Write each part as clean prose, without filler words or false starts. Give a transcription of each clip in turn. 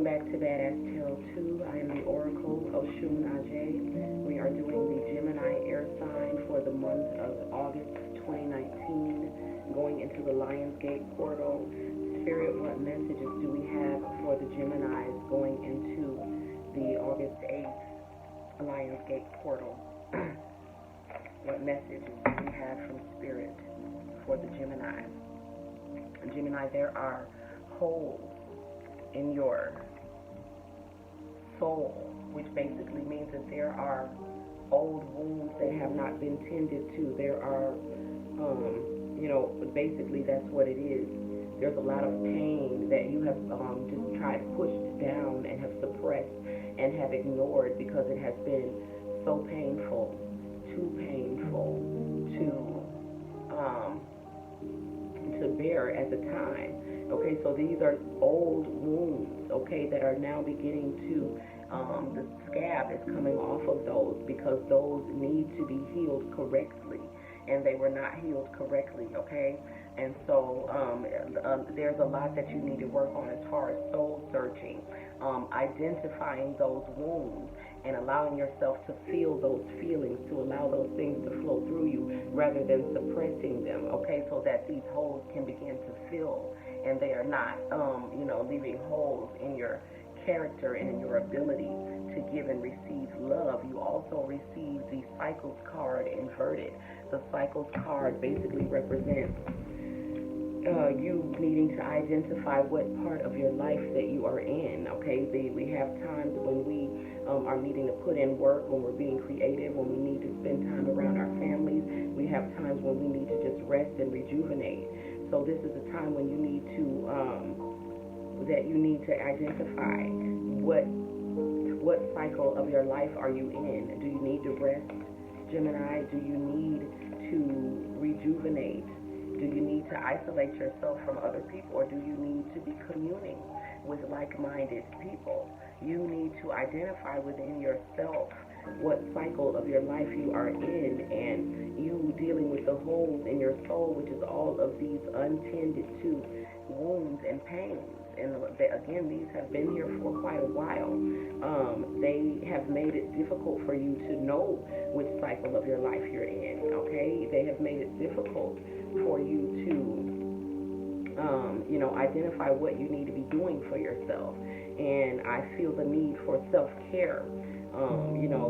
Welcome back to Badass Tarot 2. I am the Oracle of Shun Ajay. We are doing the Gemini air sign for the month of August 2019, going into the Lionsgate portal. Spirit, what messages do we have for the Geminis going into the August 8th Lionsgate portal? What messages do we have from Spirit for the Gemini? Gemini, there are holes in your soul, which basically means that there are old wounds that have not been tended to. There are, basically that's what it is. There's a lot of pain that you have just tried pushed down and have suppressed and have ignored because it has been so painful, too painful to bear at the time. Okay, so these are old wounds, okay, that are now beginning to, the scab is coming off of those because those need to be healed correctly, and they were not healed correctly, okay? And so there's a lot that you need to work on as far as soul searching, identifying those wounds and allowing yourself to feel those feelings, to allow those things to flow through you rather than suppressing them, okay, so that these holes can begin to fill and they are not, leaving holes in your character and in your ability to give and receive love. You also receive the Cycles card inverted. The Cycles card basically represents you needing to identify what part of your life that you are in, okay? We have times when we are needing to put in work, when we're being creative, when we need to spend time around our families. We have times when we need to just rest and rejuvenate. So this is a time when you need to, identify what cycle of your life are you in. Do you need to rest, Gemini? Do you need to rejuvenate? Do you need to isolate yourself from other people, or do you need to be communing with like-minded people? You need to identify within yourself what cycle of your life you are in, and you dealing with the holes in your soul, which is all of these untended to wounds and pains. And again, these have been here for quite a while. They have made it difficult for you to know which cycle of your life you're in, okay? They have made it difficult for you to, identify what you need to be doing for yourself. And I feel the need for self-care,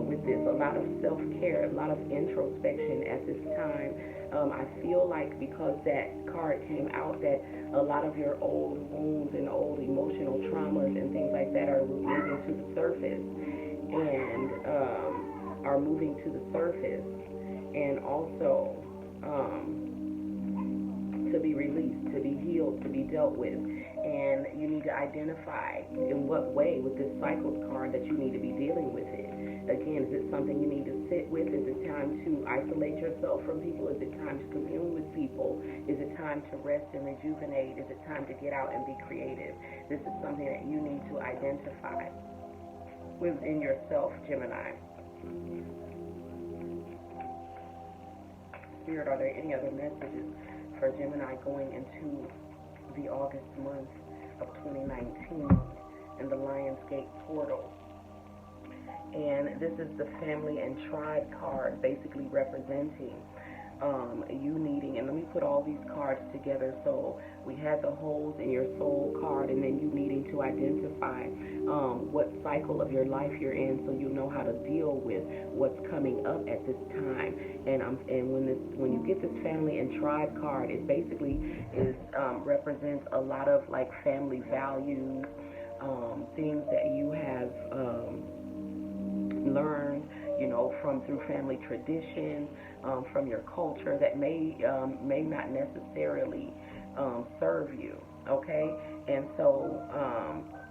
with this, a lot of self-care, a lot of introspection at this time. I feel like because that card came out that a lot of your old wounds and old emotional traumas and things like that are moving to the surface and also to be released, to be healed, to be dealt with. And you need to identify in what way with this Cycles card that you need to be dealing with it. Again, is it something you need to sit with? Is it time to isolate yourself from people? Is it time to commune with people? Is it time to rest and rejuvenate? Is it time to get out and be creative? This is something that you need to identify within yourself, Gemini. Spirit, are there any other messages for Gemini going into the August month of 2019 in the Lionsgate portal? And this is the Family and Tribe card, basically representing you needing, and let me put all these cards together. So we had the holes in your soul card, and then you needing to identify what cycle of your life you're in, so you know how to deal with what's coming up at this time. And when you get this Family and Tribe card, it basically represents a lot of like family values, things that you have learned, through family tradition, from your culture that may not necessarily serve you, okay? And so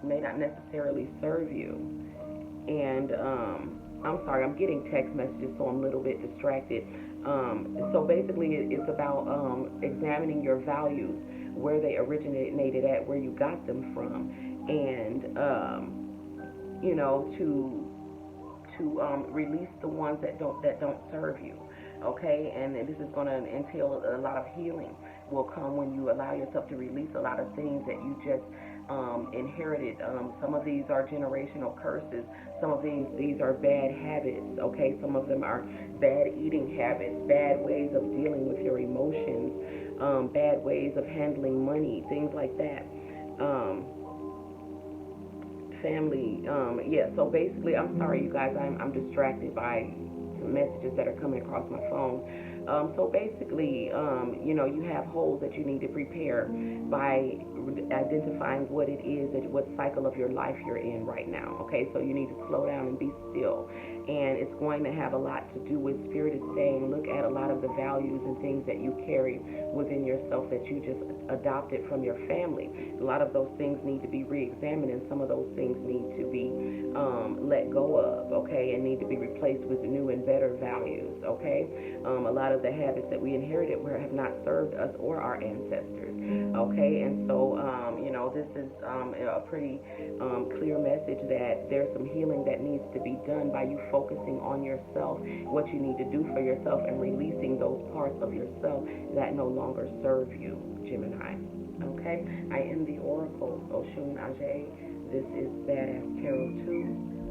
may not necessarily serve you. And I'm sorry, I'm getting text messages, so I'm a little bit distracted. So basically it's about examining your values, where they originated at, where you got them from, and to release the ones that don't serve you, okay? And this is going to entail a lot of healing will come when you allow yourself to release a lot of things that you just inherited. Some of these are generational curses. Some of these are bad habits. Okay, some of them are bad eating habits, bad ways of dealing with your emotions, bad ways of handling money, things like that. Um, family. Yeah. So basically, I'm sorry, you guys. I'm distracted by some messages that are coming across my phone. So basically, you have holes that you need to prepare by identifying what it is and what cycle of your life you're in right now. Okay, so you need to slow down and be still. And it's going to have a lot to do with Spirit is saying, look at a lot of the values and things that you carry within yourself that you just adopted from your family. A lot of those things need to be re-examined, and some of those things need to be let go of, okay, and need to be replaced with new and better values, okay. A lot of the habits that we inherited have not served us or our ancestors, okay. And so, this is a pretty clear message that there's some healing that needs to be done by you focusing on yourself, what you need to do for yourself, and releasing those parts of yourself that no longer serve you, Gemini. Okay, I am the Oracle, Oshun Ajay. This is Badass Tarot 2.